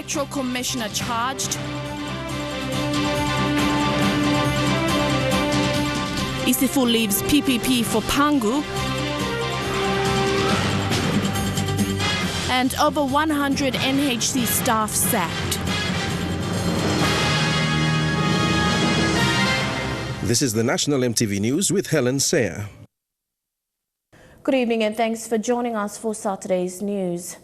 Electoral Commissioner charged. Isifu leaves PPP for Pangu. And over 100 NHC staff sacked. This is the National MTV News with Helen Sayer. Good evening and thanks for joining us for Saturday's news.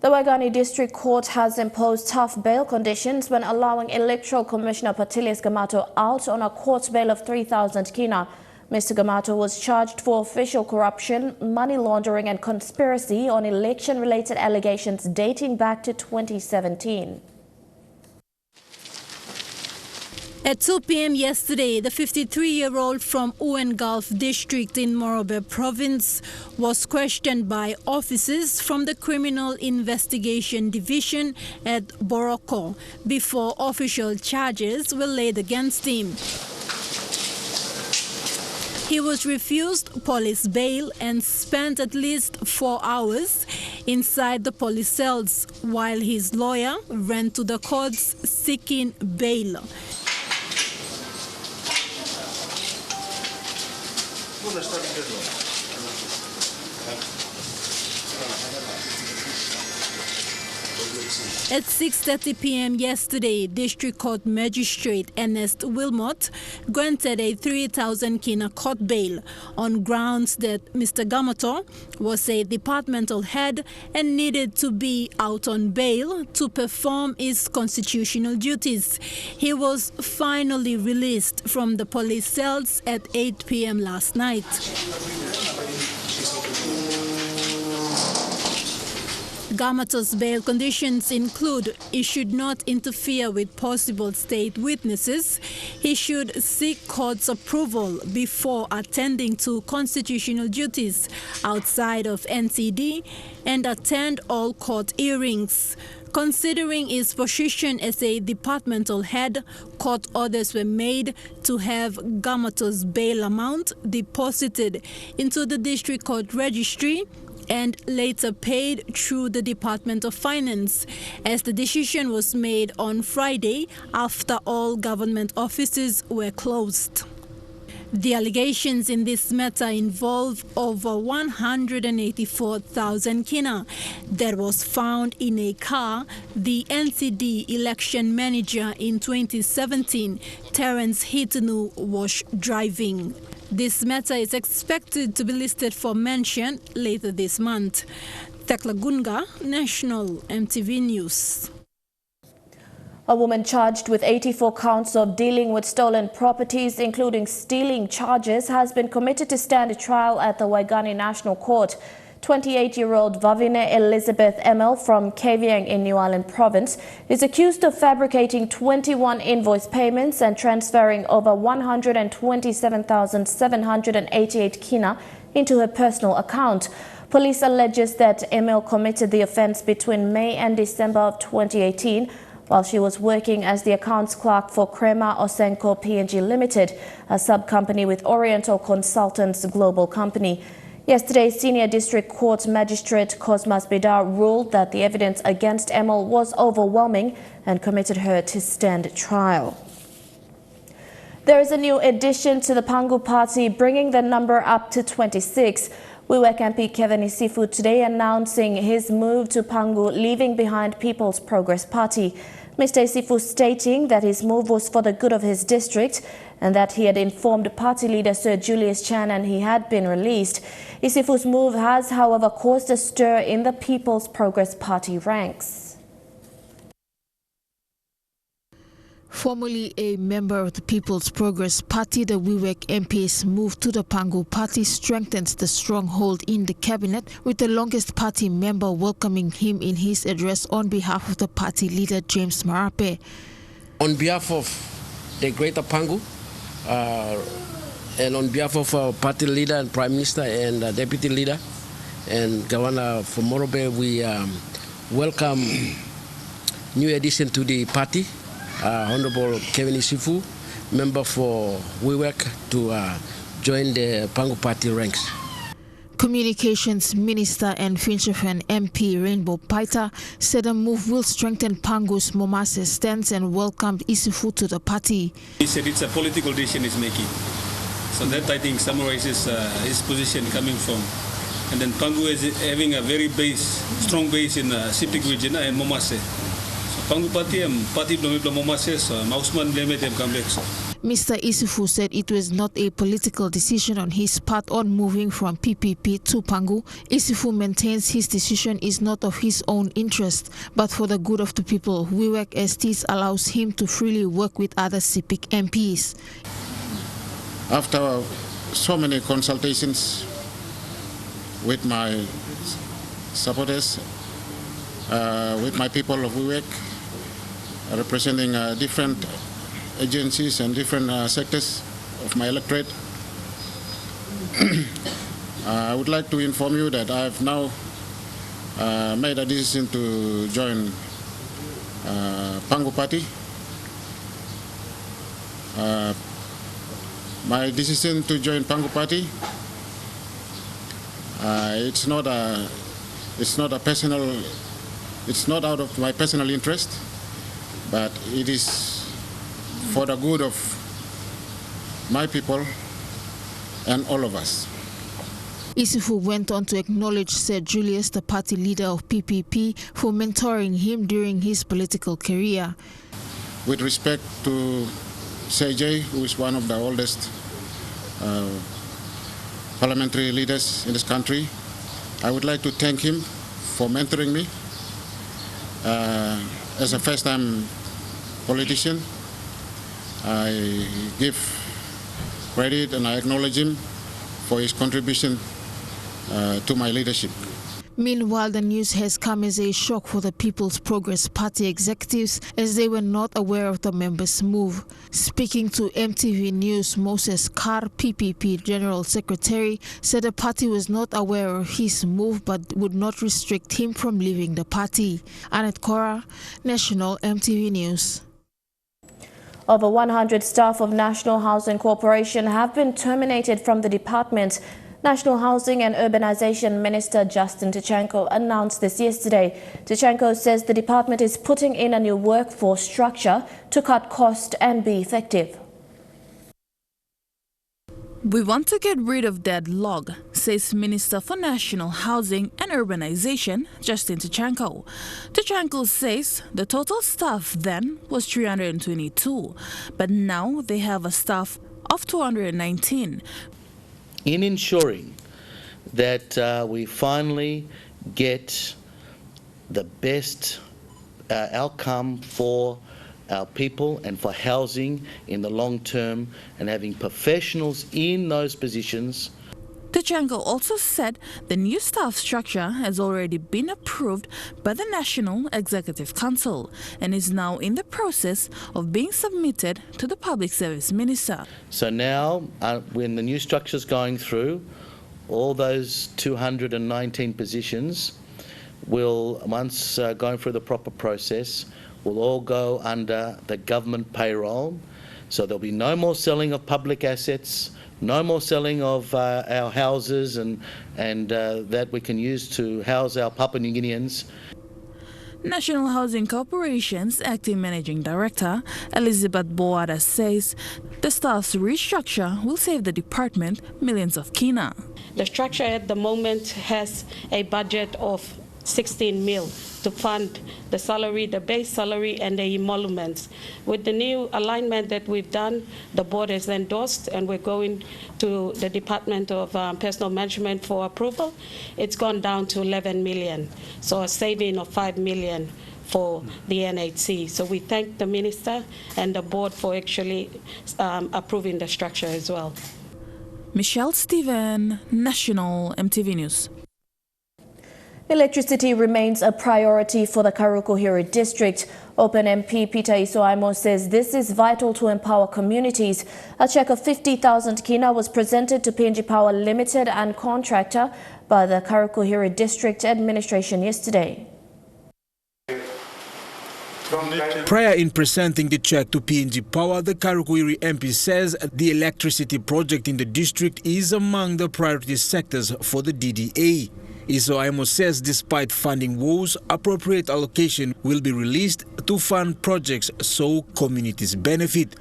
The Waigani District Court has imposed tough bail conditions when allowing Electoral Commissioner Patilius Gamato out on a court bail of 3,000 kina. Mr. Gamato was charged for official corruption, money laundering and conspiracy on election-related allegations dating back to 2017. At 2 p.m. yesterday, the 53-year-old from Uwen Gulf District in Morobe Province was questioned by officers from the Criminal Investigation Division at Boroko before official charges were laid against him. He was refused police bail and spent at least 4 hours inside the police cells while his lawyer ran to the courts seeking bail. At 6:30 p.m. yesterday, District Court Magistrate Ernest Wilmot granted a 3,000 kina court bail on grounds that Mr. Gamato was a departmental head and needed to be out on bail to perform his constitutional duties. He was finally released from the police cells at 8 p.m. last night. Gamato's bail conditions include he should not interfere with possible state witnesses, he should seek court's approval before attending to constitutional duties outside of NCD, and attend all court hearings. Considering his position as a departmental head, court orders were made to have Gamato's bail amount deposited into the District Court Registry and later paid through the Department of Finance, as the decision was made on Friday after all government offices were closed. The allegations in this matter involve over 184,000 kina that was found in a car the NCD election manager in 2017, Terence Hitanu, was driving. This matter is expected to be listed for mention later this month. Tekla Gunga, National MTV News. A woman charged with 84 counts of dealing with stolen properties, including stealing charges, has been committed to stand trial at the Waigani National Court. 28-year-old Vavine Elizabeth Emil from Kavieng in New Ireland Province is accused of fabricating 21 invoice payments and transferring over 127,788 kina into her personal account. Police alleges that Emil committed the offence between May and December of 2018 while she was working as the accounts clerk for Crema Osenko PNG Limited, a sub-company with Oriental Consultants Global Company. Yesterday, Senior District Court Magistrate Cosmas Bidar ruled that the evidence against Emil was overwhelming and committed her to stand trial. There is a new addition to the Pangu Party, bringing the number up to 26. Wiwek MP Kevin Isifu today announcing his move to Pangu, leaving behind People's Progress Party. Mr. Isifu stating that his move was for the good of his district and that he had informed party leader Sir Julius Chan and he had been released. Isifu's move has, however, caused a stir in the People's Progress Party ranks. Formerly a member of the People's Progress Party, the Wiwek MP's move to the Pangu Party strengthens the stronghold in the cabinet, with the longest party member welcoming him in his address on behalf of the party leader James Marape. On behalf of the Greater Pangu and on behalf of our party leader and Prime Minister and Deputy Leader and Governor from Morobe, we welcome new addition to the party, Honorable Kevin Isifu, member for Wiwek, to join the Pangu Party ranks. Communications Minister and Finchafan MP Rainbow Paita said the move will strengthen Pangu's Momase stance and welcomed Isifu to the party. He said it's a political decision he's making. So that, I think, summarizes his position coming from. And then Pangu is having a very strong base in Sipik region and Momase. So Pangu Party and Party Momase, so Mausman Lemet come back. Mr. Isifu said it was not a political decision on his part on moving from PPP to Pangu. Isifu maintains his decision is not of his own interest, but for the good of the people. WIWEC STs allows him to freely work with other CPIC MPs. After so many consultations with my supporters, with my people of WIWEC, representing different agencies and different sectors of my electorate, I would like to inform you that I have now made a decision to join Pangu Party. My decision to join Pangu Party, it's not out of my personal interest, but it is for the good of my people and all of us. Isifu went on to acknowledge Sir Julius, the party leader of PPP, for mentoring him during his political career. With respect to Sir J, who is one of the oldest parliamentary leaders in this country, I would like to thank him for mentoring me as a first-time politician. I give credit and I acknowledge him for his contribution to my leadership. Meanwhile, the news has come as a shock for the People's Progress Party executives as they were not aware of the members' move. Speaking to Emtv News, Moses Carr, PPP General Secretary, said the party was not aware of his move but would not restrict him from leaving the party. Annette Cora, National Emtv News. Over 100 staff of National Housing Corporation have been terminated from the department. National Housing and Urbanization Minister Justin Tichenko announced this yesterday. Tichenko says the department is putting in a new workforce structure to cut costs and be effective. We want to get rid of that log, says Minister for National Housing and Urbanization, Justin Tichenko. Tichenko says the total staff then was 322, but now they have a staff of 219. In ensuring that we finally get the best outcome for our people and for housing in the long term and having professionals in those positions. Tichenko also said the new staff structure has already been approved by the National Executive Council and is now in the process of being submitted to the Public Service Minister. So now, when the new structure is going through, all those 219 positions will, once going through the proper process, will all go under the government payroll. So there'll be no more selling of public assets, no more selling of our houses and that we can use to house our Papua New Guineans. National Housing Corporation's Acting Managing Director, Elizabeth Boada, says the staff's restructure will save the department millions of kina. The structure at the moment has a budget of 16 mil to fund the salary, the base salary, and the emoluments. With the new alignment that we've done, the board has endorsed, and we're going to the Department of Personal Management for approval. It's gone down to 11 million, so a saving of 5 million for the NHC. So we thank the minister and the board for actually approving the structure as well. Michelle Stephen, National Emtv News. Electricity remains a priority for the Karukuhiri district. Open MP Peter Isoaimo says this is vital to empower communities. A cheque of 50,000 kina was presented to PNG Power Limited and contractor by the Karukuhiri district administration yesterday. Prior in presenting the check to PNG Power, the Karukuiri MP says the electricity project in the district is among the priority sectors for the DDA. Isifu says despite funding woes, appropriate allocation will be released to fund projects so communities benefit.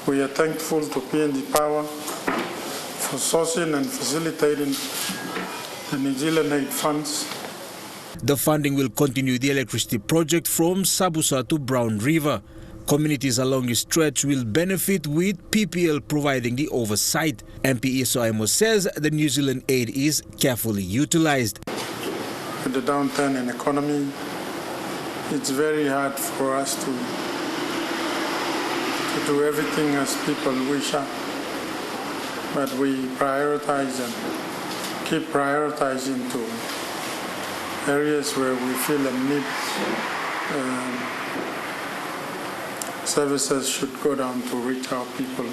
We are thankful to PNG Power for sourcing and facilitating the New Zealand aid funds. The funding will continue the electricity project from Sabusa to Brown River. Communities along the stretch will benefit with PPL providing the oversight. MP Isifu says the New Zealand aid is carefully utilized. With the downturn in economy, it's very hard for us to do everything as people wish, but we prioritize and keep prioritizing to areas where we feel a need. Services should go down to reach our people.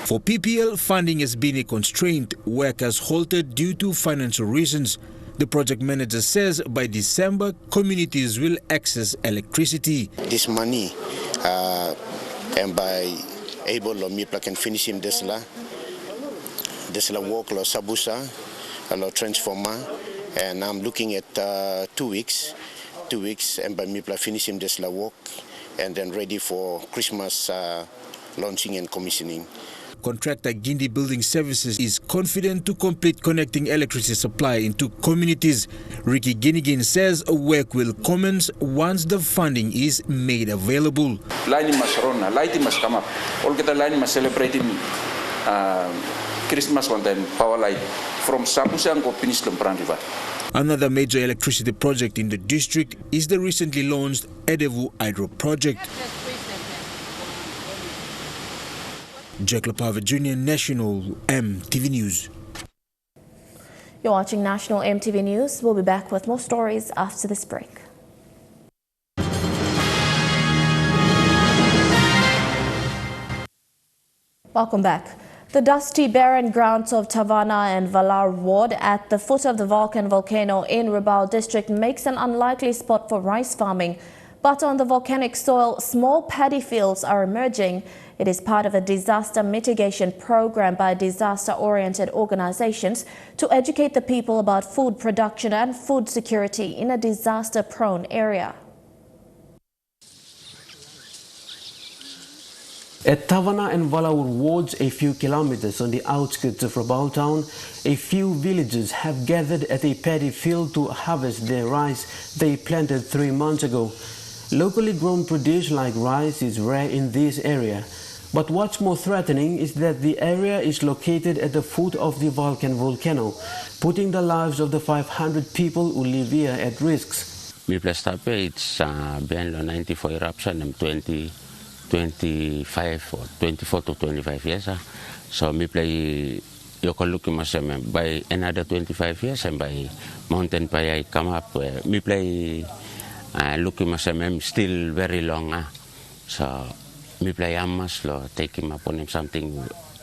For PPL, funding has been a constraint. Work has halted due to financial reasons. The project manager says by December, communities will access electricity. This money, and by able to can finish in this work, lo Sabusa, lo transformer, and I'm looking at 2 weeks, and by me finishing this work, and then ready for Christmas launching and commissioning. Contractor Gindi Building Services is confident to complete connecting electricity supply into communities. Ricky Ginigin says work will commence once the funding is made available. Line must run, light must come up. All the line must celebrating Christmas and then power light from Sabusa and finish the Brown River. Another major electricity project in the district is the recently launched Edevu Hydro project. Jack Lapava Jr., National MTV News. You're watching National MTV News. We'll be back with more stories after this break. Welcome back. The dusty, barren grounds of Tavana and Valar Ward at the foot of the volcano in Rabaul district makes an unlikely spot for rice farming. But on the volcanic soil, small paddy fields are emerging. It is part of a disaster mitigation program by disaster-oriented organizations to educate the people about food production and food security in a disaster-prone area. At Tavana and Valaur wards, a few kilometers on the outskirts of Rabaul town, a few villagers have gathered at a paddy field to harvest their rice they planted 3 months ago. Locally grown produce like rice is rare in this area. But what's more threatening is that the area is located at the foot of the volcano, putting the lives of the 500 people who live here at risks. Mi plastape, it's been 94 eruption in 25 or 24 to 25 years. So me play Yoko Lukimasem by another 25 years and by mountain pay I come up where me play Lukimasem still very long. So me play Amaslo, take him upon him something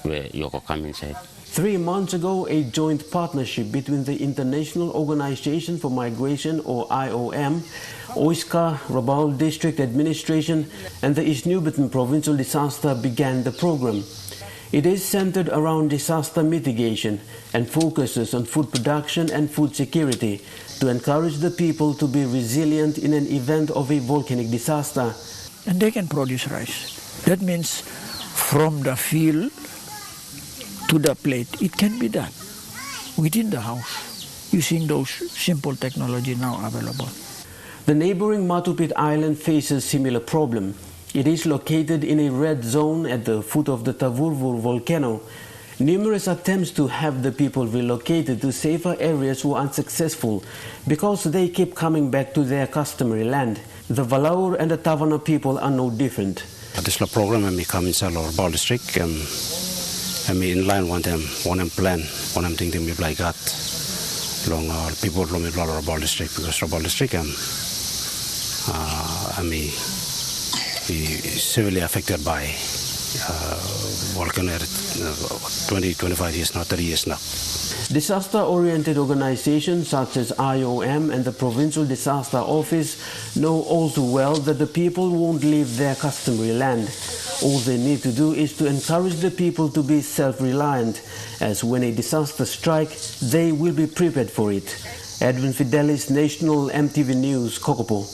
where Yoko come inside. 3 months ago, a joint partnership between the International Organization for Migration, or IOM, OISCA, Rabaul District Administration, and the East Nubitan Provincial Disaster began the program. It is centered around disaster mitigation and focuses on food production and food security to encourage the people to be resilient in an event of a volcanic disaster. And they can produce rice. That means from the field to the plate, it can be done within the house using those simple technology now available. The neighboring Matupit Island faces similar problem. It is located in a red zone at the foot of the Tavurvur volcano. Numerous attempts to have the people relocated to safer areas were unsuccessful because they keep coming back to their customary land. The Valaur and the Tavana people are no different. This program I come inside our Rabaul district and I mean in line one time plan one thing we like that long people from Rabaul district because Rabaul district I mean severely affected by volcano 20-25 years now, 30 years now. Disaster-oriented organizations such as IOM and the Provincial Disaster Office know all too well that the people won't leave their customary land. All they need to do is to encourage the people to be self-reliant, as when a disaster strikes, they will be prepared for it. Edwin Fidelis, National Emtv News, Kokopo.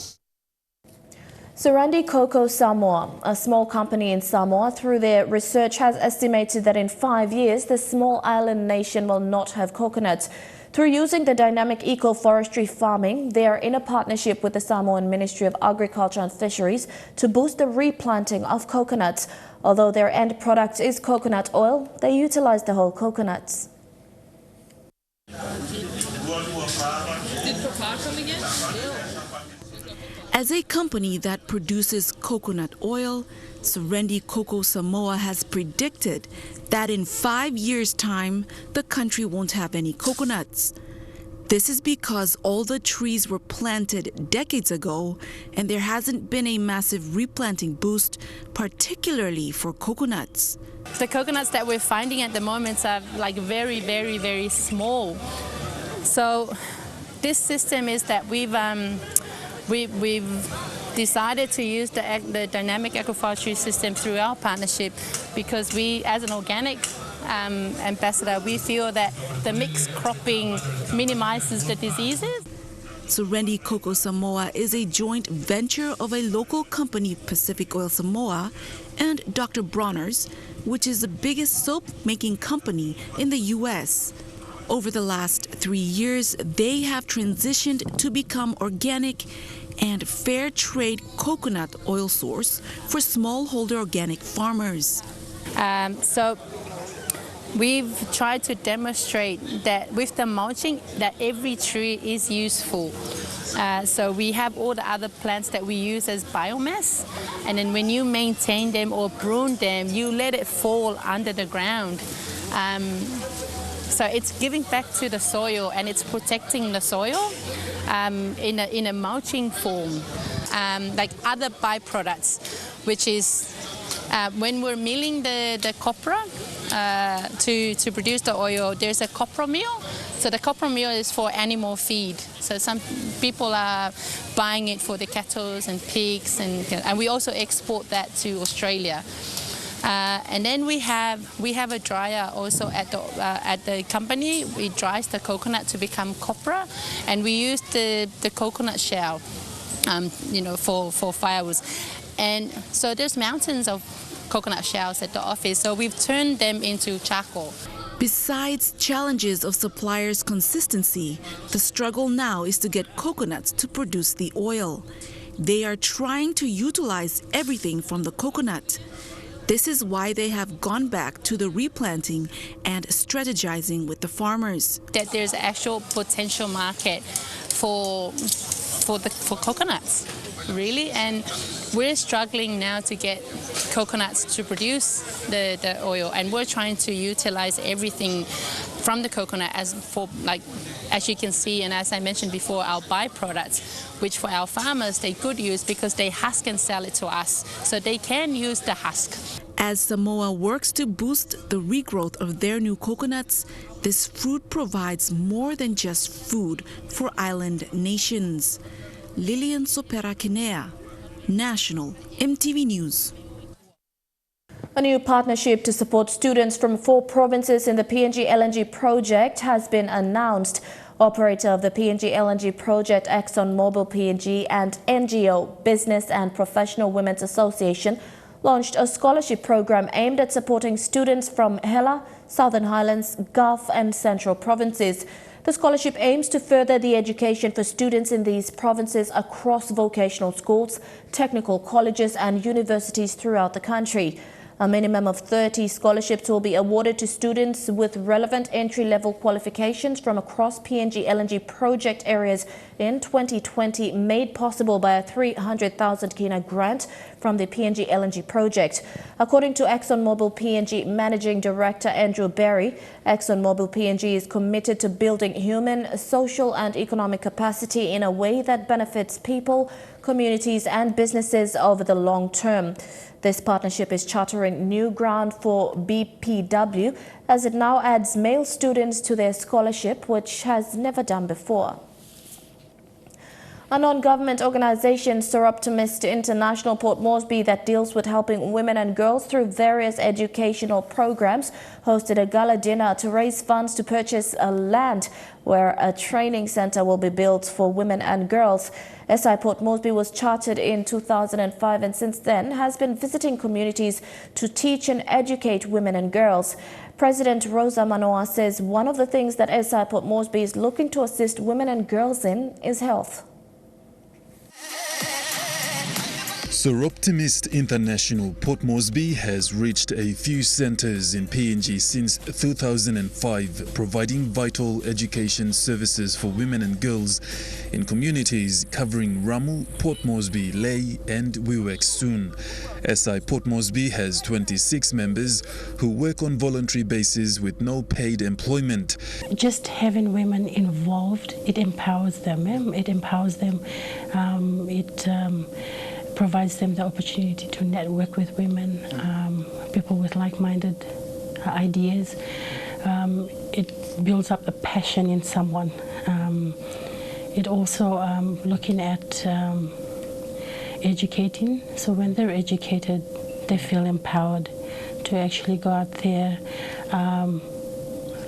Surandi Cocoa Samoa, a small company in Samoa, through their research has estimated that in 5 years the small island nation will not have coconuts. Through using the dynamic eco-forestry farming, they are in a partnership with the Samoan Ministry of Agriculture and Fisheries to boost the replanting of coconuts. Although their end product is coconut oil, they utilize the whole coconuts. As a company that produces coconut oil, Surandi Cocoa Samoa has predicted that in 5 years' time, the country won't have any coconuts. This is because all the trees were planted decades ago, and there hasn't been a massive replanting boost, particularly for coconuts. The coconuts that we're finding at the moment are like very, very, very small. So this system is that we've decided to use the dynamic agroforestry system through our partnership because we, as an organic ambassador, we feel that the mixed cropping minimizes the diseases. Surandi Cocoa Samoa is a joint venture of a local company, Pacific Oil Samoa, and Dr. Bronner's, which is the biggest soap-making company in the U.S. Over the last 3 years, they have transitioned to become organic and fair trade coconut oil source for smallholder organic farmers. So we've tried to demonstrate that with the mulching that every tree is useful. So we have all the other plants that we use as biomass, and then when you maintain them or prune them, you let it fall under the ground. So it's giving back to the soil and it's protecting the soil in a mulching form, like other byproducts, which is when we're milling the copra to produce the oil, there's a copra meal. So the copra meal is for animal feed. So some people are buying it for the cattle and pigs, and we also export that to Australia. And then we have a dryer also at the company. It dries the coconut to become copra, and we use the coconut shell, for firewood. And so there's mountains of coconut shells at the office. So we've turned them into charcoal. Besides challenges of suppliers' consistency, the struggle now is to get coconuts to produce the oil. They are trying to utilize everything from the coconut. This is why they have gone back to the replanting and strategizing with the farmers. That there's actual potential market for coconuts, really, and we're struggling now to get coconuts to produce the oil, and we're trying to utilize everything from the coconut as you can see, and as I mentioned before, our byproducts, which for our farmers they could use because they husk and sell it to us, so they can use the husk. As Samoa works to boost the regrowth of their new coconuts, this fruit provides more than just food for island nations. Lilian Sopera Kinea, National Emtv News. A new partnership to support students from 4 provinces in the PNG LNG project has been announced. Operator of the PNG LNG project, ExxonMobil PNG, and NGO, Business and Professional Women's Association, launched a scholarship program aimed at supporting students from Hela, Southern Highlands, Gulf and Central provinces. The scholarship aims to further the education for students in these provinces across vocational schools, technical colleges and universities throughout the country. A minimum of 30 scholarships will be awarded to students with relevant entry-level qualifications from across PNG LNG project areas in 2020, made possible by a 300,000 kina grant from the PNG LNG project. According to ExxonMobil PNG Managing Director Andrew Berry, ExxonMobil PNG is committed to building human, social and economic capacity in a way that benefits people, communities and businesses over the long term. This partnership is chartering new ground for BPW as it now adds male students to their scholarship, which has never done before. A non-government organization, Soroptimist International Port Moresby, that deals with helping women and girls through various educational programs, hosted a gala dinner to raise funds to purchase a land where a training center will be built for women and girls. SI Port Moresby was chartered in 2005 and since then has been visiting communities to teach and educate women and girls. President Rosa Manoa says one of the things that SI Port Moresby is looking to assist women and girls in is health. Soroptimist International Port Moresby has reached a few centres in PNG since 2005, providing vital education services for women and girls in communities covering Ramu, Port Moresby, Lae and Wewak-Sun. SI Port Moresby has 26 members who work on voluntary basis with no paid employment. Just having women involved, it empowers them. Provides them the opportunity to network with women, people with like-minded ideas. It builds up the passion in someone. It also looking at educating. So when they're educated, they feel empowered to actually go out there,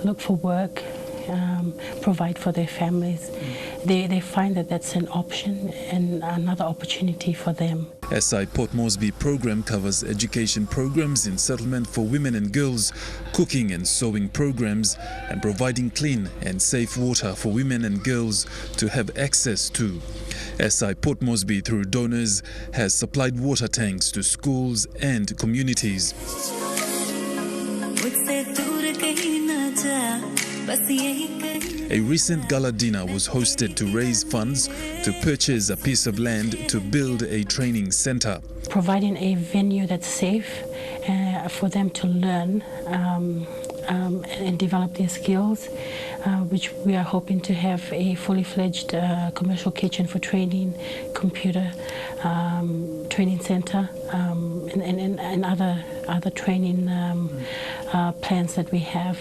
look for work, provide for their families. They find that that's an option and another opportunity for them. SI Port Moresby program covers education programs in settlement for women and girls, cooking and sewing programs, and providing clean and safe water for women and girls to have access to. SI Port Moresby, through donors, has supplied water tanks to schools and communities. A recent gala dinner was hosted to raise funds to purchase a piece of land to build a training center. Providing a venue that's safe for them to learn and develop their skills, which we are hoping to have a fully fledged commercial kitchen for training, computer training center, and other training plans that we have.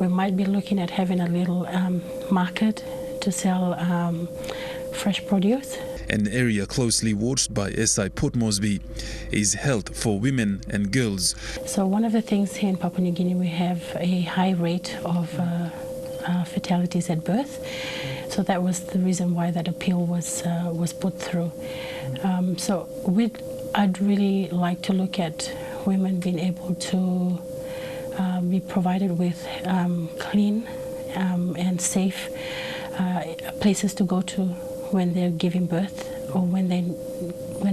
We might be looking at having a little market to sell fresh produce. An area closely watched by SI Port Moresby is health for women and girls. So one of the things here in Papua New Guinea, we have a high rate of fatalities at birth. So that was the reason why that appeal was put through. So I'd really like to look at women being able to be provided with clean and safe places to go to when they're giving birth or when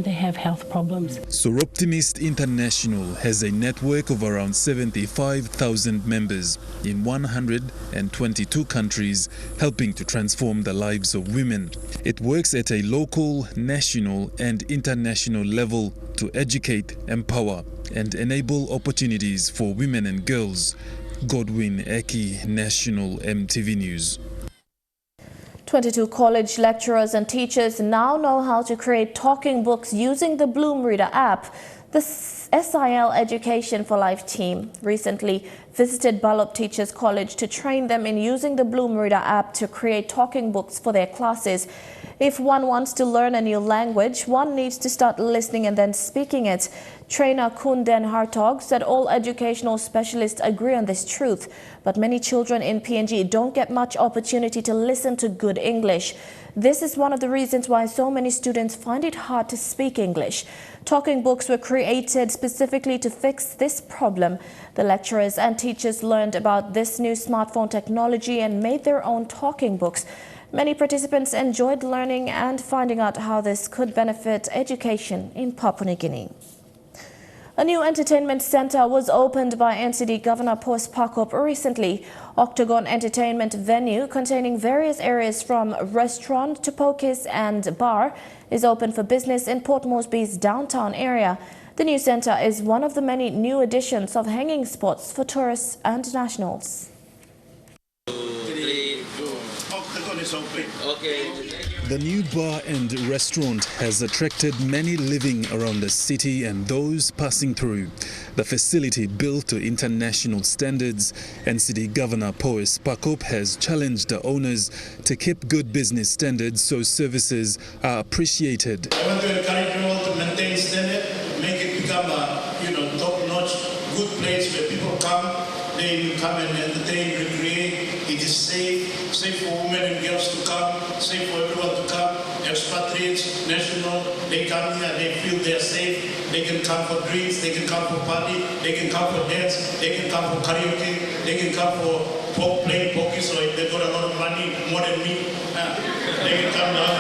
they have health problems. Soroptimist International has a network of around 75,000 members in 122 countries, helping to transform the lives of women. It works at a local, national and international level to educate, empower and enable opportunities for women and girls. Godwin Eki, National Emtv News. 22 college lecturers and teachers now know how to create talking books using the Bloom Reader app. The SIL Education for Life team recently visited Balop Teachers College to train them in using the Bloom Reader app to create talking books for their classes. If one wants to learn a new language, one needs to start listening and then speaking it. Trainer Kunden Hartog said all educational specialists agree on this truth, but many children in PNG don't get much opportunity to listen to good English. This is one of the reasons why so many students find it hard to speak English. Talking books were created specifically to fix this problem. The lecturers and teachers learned about this new smartphone technology and made their own talking books. Many participants enjoyed learning and finding out how this could benefit education in Papua New Guinea. A new entertainment center was opened by NCD Governor Post Pakop recently. Octagon Entertainment venue, containing various areas from restaurant to pokies and bar, is open for business in Port Moresby's downtown area. The new center is one of the many new additions of hanging spots for tourists and nationals. The new bar and restaurant has attracted many living around the city and those passing through. The facility, built to international standards, NCD Governor Poes Pakop has challenged the owners to keep good business standards so services are appreciated. I want to encourage you all to maintain standard, make it become a top-notch, good place where people come. They come and entertain, recreate. It is safe for women and girls to come, safe for everyone to come. Expatriates, national, they come here, they feel they're safe. They can come for drinks, they can come for party, they can come for dance, they can come for karaoke, they can come for playing poker. So if they got a lot of money, more than me, they can come down.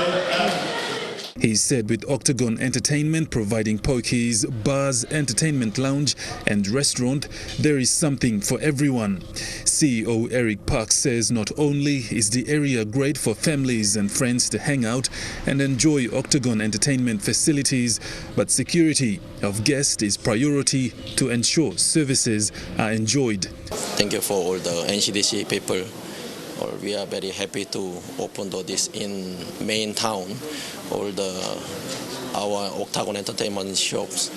He said with Octagon Entertainment providing pokies, bars, entertainment lounge and restaurant, there is something for everyone. CEO Eric Park says not only is the area great for families and friends to hang out and enjoy Octagon Entertainment facilities, but security of guests is priority to ensure services are enjoyed. Thank you for all the NCDC people. We are very happy to open this in main town, our Octagon Entertainment shops.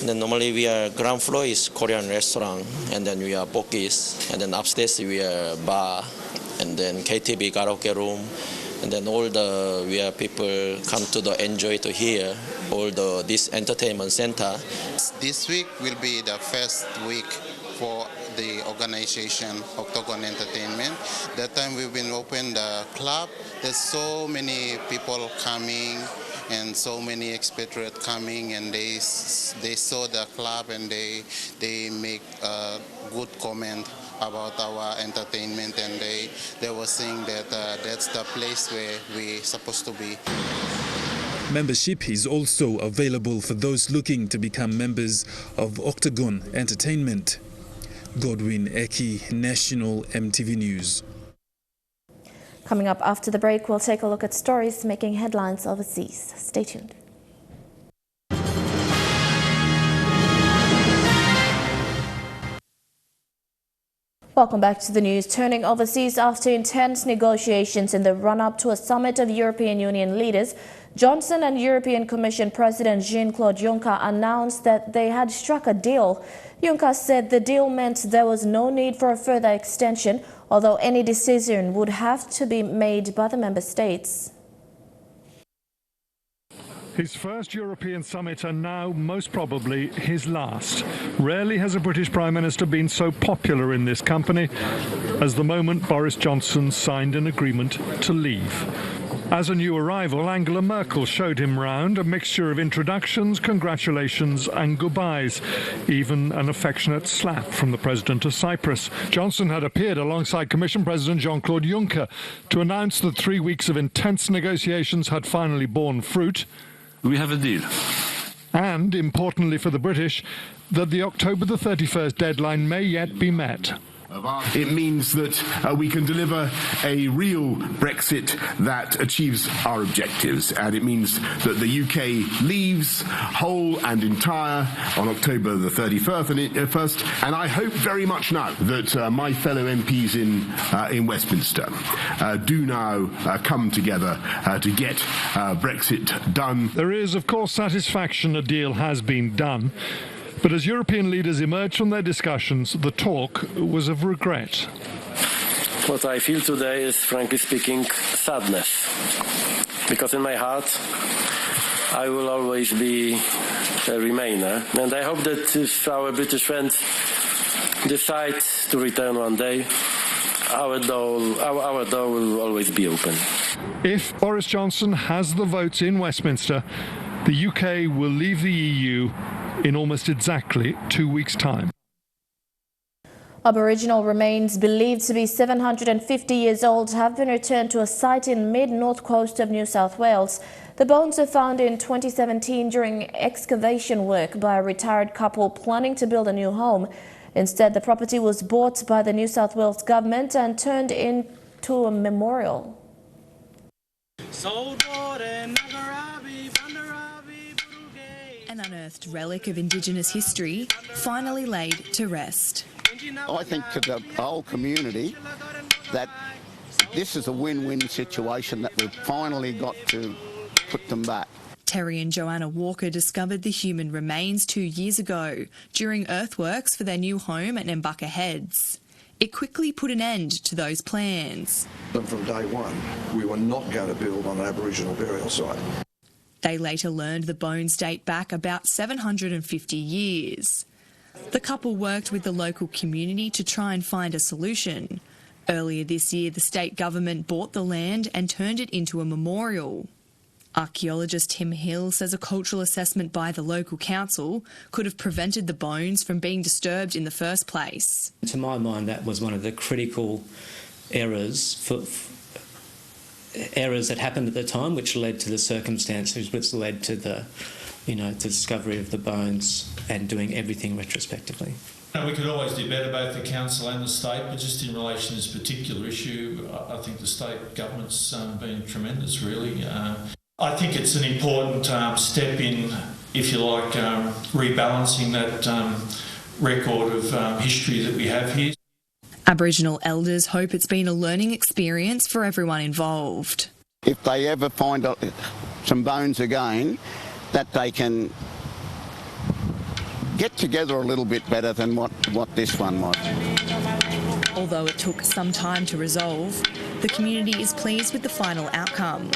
And then normally we are ground floor is Korean restaurant, and then we are pokies, and then upstairs we are bar, and then KTV karaoke room, and then we are people come to enjoy to hear this entertainment center. This week will be the first week for the organization Octagon Entertainment. That time we've been open the club. There's so many people coming and so many expatriates coming, and they saw the club and they make a good comment about our entertainment, and they were saying that that's the place where we're supposed to be. Membership is also available for those looking to become members of Octagon Entertainment. Godwin Eki, National Emtv News. Coming up after the break, we'll take a look at stories making headlines overseas. Stay tuned. Welcome back to the news. Turning overseas, after intense negotiations in the run-up to a summit of European Union leaders, Johnson and European Commission President Jean-Claude Juncker announced that they had struck a deal. Juncker said the deal meant there was no need for a further extension, although any decision would have to be made by the member states. His first European summit and now, most probably, his last. Rarely has a British Prime Minister been so popular in this company as the moment Boris Johnson signed an agreement to leave. As a new arrival, Angela Merkel showed him round, a mixture of introductions, congratulations and goodbyes, even an affectionate slap from the President of Cyprus. Johnson had appeared alongside Commission President Jean-Claude Juncker to announce that 3 weeks of intense negotiations had finally borne fruit. We have a deal. And, importantly for the British, that the October the 31st deadline may yet be met. It means that we can deliver a real Brexit that achieves our objectives, and it means that the UK leaves whole and entire on October the 31st, and I hope very much now that my fellow MPs in Westminster do now come together to get Brexit done. There is, of course, satisfaction a deal has been done. But as European leaders emerged from their discussions, the talk was of regret. What I feel today is, frankly speaking, sadness. Because in my heart, I will always be a Remainer. And I hope that if our British friends decide to return one day, our door will always be open. If Boris Johnson has the votes in Westminster, the UK will leave the EU in almost exactly 2 weeks' time. Aboriginal remains believed to be 750 years old have been returned to a site in mid-north coast of New South Wales. The bones were found in 2017 during excavation work by a retired couple planning to build a new home. Instead, the property was bought by the New South Wales government and turned into a memorial. An unearthed relic of Indigenous history finally laid to rest. I think to the whole community that this is a win-win situation, that we've finally got to put them back. Terry and Joanna Walker discovered the human remains 2 years ago during earthworks for their new home at Nambucca Heads. It quickly put an end to those plans. And from day one, we were not going to build on an Aboriginal burial site. They later learned the bones date back about 750 years. The couple worked with the local community to try and find a solution. Earlier this year, the state government bought the land and turned it into a memorial. Archaeologist Tim Hill says a cultural assessment by the local council could have prevented the bones from being disturbed in the first place. To my mind, that was one of the critical errors that happened at the time, which led to the circumstances, which led to the discovery of the bones and doing everything retrospectively. We could always do better, both the council and the state, but just in relation to this particular issue, I think the state government's been tremendous, really. I think it's an important step in, if you like, rebalancing that record of history that we have here. Aboriginal elders hope it's been a learning experience for everyone involved. If they ever find some bones again, that they can get together a little bit better than what this one was. Although it took some time to resolve, the community is pleased with the final outcome.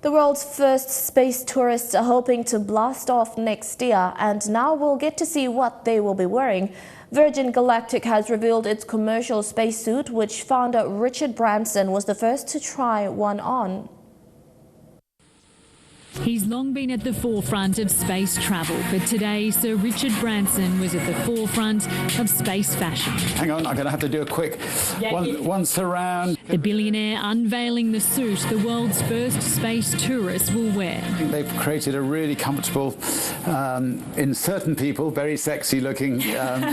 The world's first space tourists are hoping to blast off next year, and now we'll get to see what they will be wearing. Virgin Galactic has revealed its commercial spacesuit, which founder Richard Branson was the first to try one on. He's long been at the forefront of space travel, but today Sir Richard Branson was at the forefront of space fashion. Hang on, I'm going to have to do a quick once around. The billionaire unveiling the suit the world's first space tourists will wear. I think they've created a really comfortable, in certain people, very sexy looking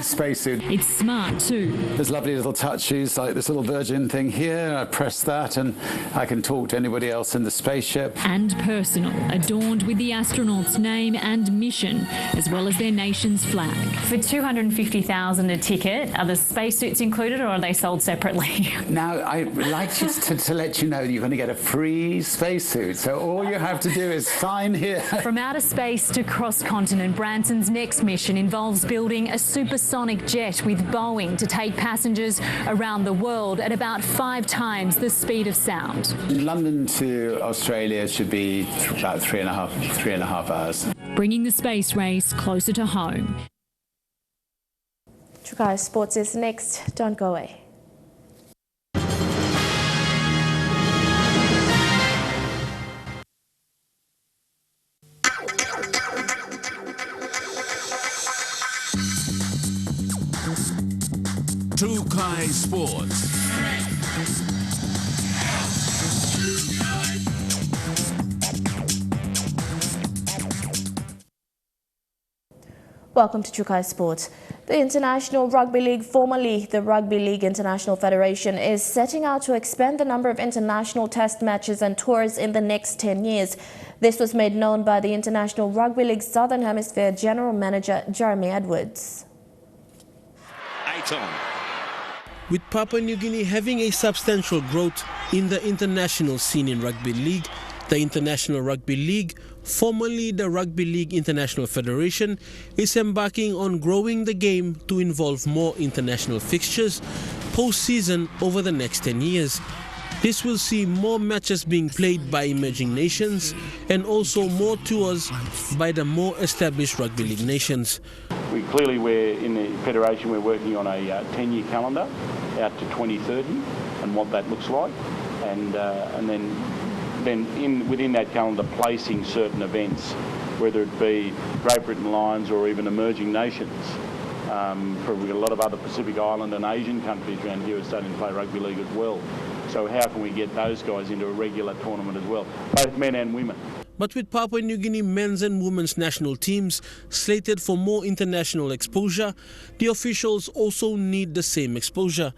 spacesuit. It's smart too. There's lovely little touches like this little Virgin thing here. I press that and I can talk to anybody else in the spaceship. And personal, adorned with the astronaut's name and mission, as well as their nation's flag. For $250,000 a ticket, are the spacesuits included or are they sold separately? Now, I'd like just to let you know that you're going to get a free spacesuit, so all you have to do is sign here. From outer space to cross-continent, Branson's next mission involves building a supersonic jet with Boeing to take passengers around the world at about 5 times the speed of sound. London to Australia should be about three and a half hours. Bringing the space race closer to home. Chukai Sports is next. Don't go away. Chukai Sports. Welcome to Chukai Sport. The International Rugby League, formerly the Rugby League International Federation, is setting out to expand the number of international test matches and tours in the next 10 years. This was made known by the International Rugby League Southern Hemisphere General Manager Jeremy Edwards. With Papua New Guinea having a substantial growth in the international scene in Rugby League, the International Rugby League, formerly the Rugby League International Federation, is embarking on growing the game to involve more international fixtures post-season over the next 10 years. This will see more matches being played by emerging nations and also more tours by the more established rugby league nations. We're in the Federation, we're working on a 10-year calendar out to 2030 and what that looks like, and then within that calendar placing certain events, whether it be Great Britain Lions or even emerging nations, We've got a lot of other Pacific Island and Asian countries around here are starting to play rugby league as well. So how can we get those guys into a regular tournament as well, both men and women? But with Papua New Guinea men's and women's national teams slated for more international exposure, the officials also need the same exposure.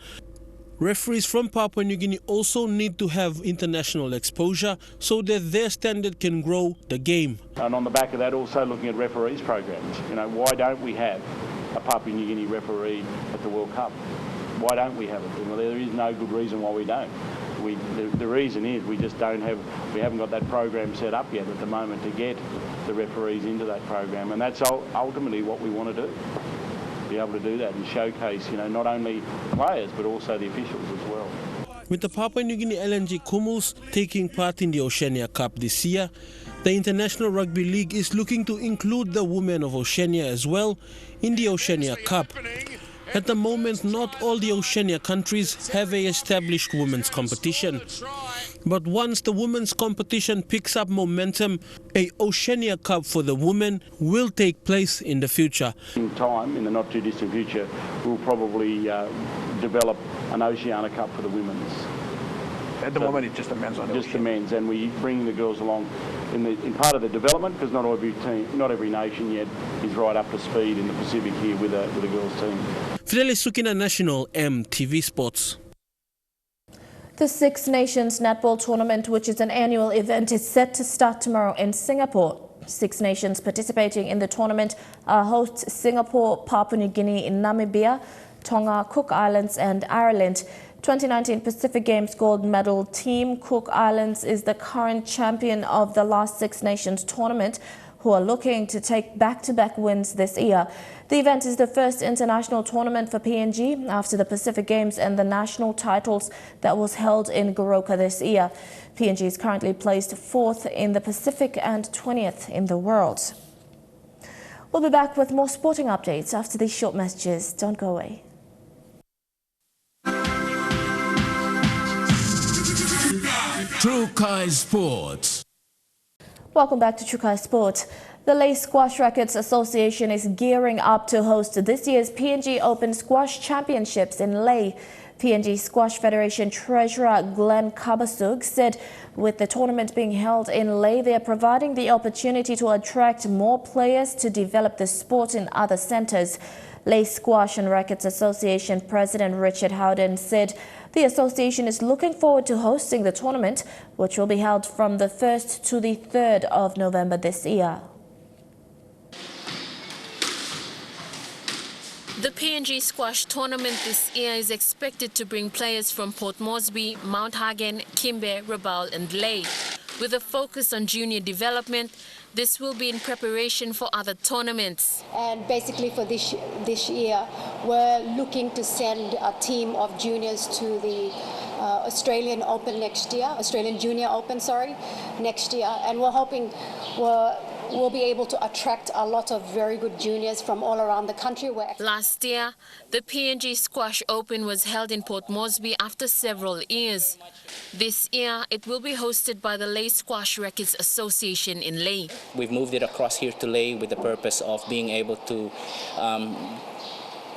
Referees from Papua New Guinea also need to have international exposure so that their standard can grow the game. And on the back of that, also looking at referees programs. You know, why don't we have a Papua New Guinea referee at the World Cup? Why don't we have it? Well, there is no good reason why we don't. The reason is we haven't got that program set up yet at the moment to get the referees into that program, and that's ultimately what we want to do. Be able to do that and showcase, you know, not only players but also the officials as well. With the Papua New Guinea LNG Kumuls taking part in the Oceania Cup this year, the International Rugby League is looking to include the women of Oceania as well in the Oceania Cup. At the moment, not all the Oceania countries have an established women's competition. But once the women's competition picks up momentum, a Oceania Cup for the women will take place in the future. In time, in the not too distant future, we'll probably develop an Oceania Cup for the women's. At the moment, it's just the men's on just the men's, and we bring the girls along in part of the development, because not every nation yet is right up to speed in the Pacific here with a girls team. Fidelis Sukina, National, MTV Sports. The Six Nations Netball Tournament, which is an annual event, is set to start tomorrow in Singapore. Six nations participating in the tournament are hosts Singapore, Papua New Guinea, Namibia, Tonga, Cook Islands and Ireland. 2019 Pacific Games gold medal team Cook Islands is the current champion of the last Six Nations tournament, who are looking to take back-to-back wins this year. The event is the first international tournament for PNG after the Pacific Games and the national titles that was held in Goroka this year. PNG is currently placed 4th in the Pacific and 20th in the world. We'll be back with more sporting updates after these short messages. Don't go away. True Kai Sports. Welcome back to Trukai Sport. The Lay Squash Rackets Association is gearing up to host this year's PNG Open Squash Championships in Lay. PNG Squash Federation Treasurer Glenn Kabasug said with the tournament being held in Lay, they are providing the opportunity to attract more players to develop the sport in other centres. Lay Squash and Rackets Association President Richard Howden said the association is looking forward to hosting the tournament, which will be held from the 1st to the 3rd of November this year. The PNG Squash tournament this year is expected to bring players from Port Moresby, Mount Hagen, Kimbe, Rabaul and Lay. With a focus on junior development, this will be in preparation for other tournaments. And basically for this year, we're looking to send a team of juniors to the Australian Open next year, Australian Junior Open, next year. And we're hoping we'll be able to attract a lot of very good juniors from all around the country. Last year, the PNG Squash Open was held in Port Moresby after several years. This year, it will be hosted by the Lay Squash Rackets Association in Lay. We've moved it across here to Lay with the purpose of being able to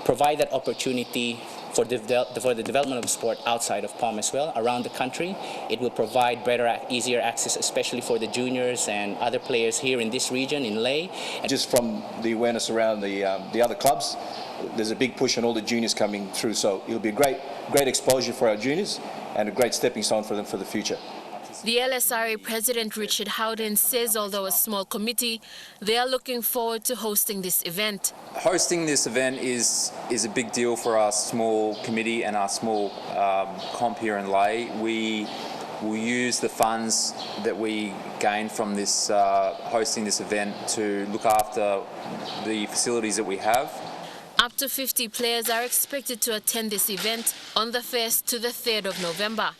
provide that opportunity for the development of sport outside of POM as well, around the country. It will provide better, easier access, especially for the juniors and other players here in this region, in Lay. And just from the awareness around the other clubs, there's a big push on all the juniors coming through, so it'll be a great exposure for our juniors and a great stepping stone for them for the future. The LSRA President Richard Howden says although a small committee, they are looking forward to hosting this event. Hosting this event is a big deal for our small committee and our small comp here in Lay. We will use the funds that we gain from this hosting this event to look after the facilities that we have. Up to 50 players are expected to attend this event on the 1st to the 3rd of November.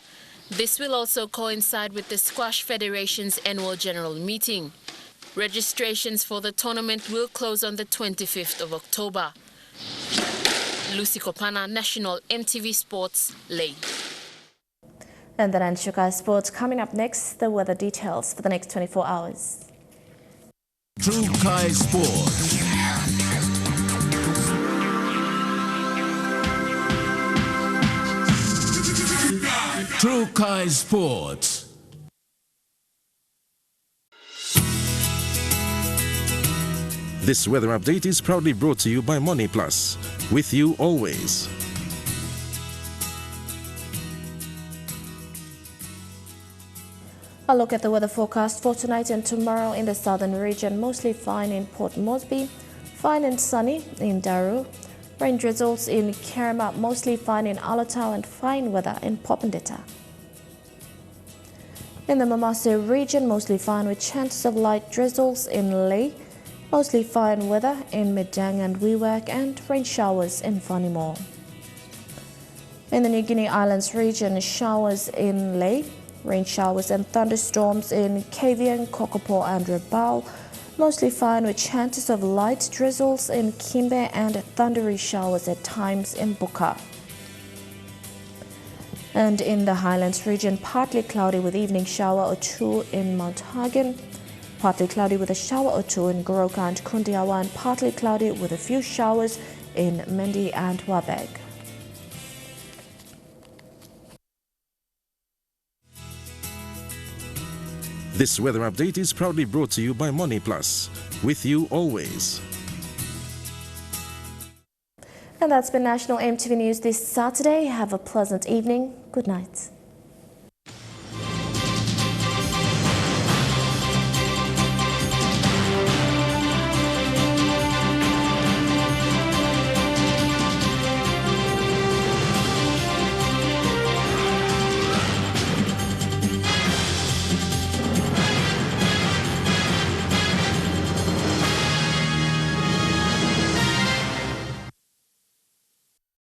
This will also coincide with the Squash Federation's annual general meeting. Registrations for the tournament will close on the 25th of October. Lucy Kopana, National, MTV Sports, Lay. And then on Trukai Sports, coming up next, the weather details for the next 24 hours. Trukai Sports. True Kai Sports. This weather update is proudly brought to you by Money Plus. With you always. A look at the weather forecast for tonight and tomorrow in the southern region. Mostly fine in Port Moresby, fine and sunny in Daru. Rain drizzles in Kerema, mostly fine in Alatau, and fine weather in Popondetta. In the Mamase region, mostly fine with chances of light drizzles in Lae, mostly fine weather in Medang and Wewak, and rain showers in Whanimore. In the New Guinea Islands region, showers in Lae, rain showers and thunderstorms in Kavieng, Kokopo and Rabaul, mostly fine with chances of light drizzles in Kimbe and thundery showers at times in Buka. And in the Highlands region, partly cloudy with evening shower or two in Mount Hagen, partly cloudy with a shower or two in Goroka and Kundiawa, and partly cloudy with a few showers in Mendi and Wabeg. This weather update is proudly brought to you by Money Plus. With you always. And that's been National MTV News this Saturday. Have a pleasant evening. Good night.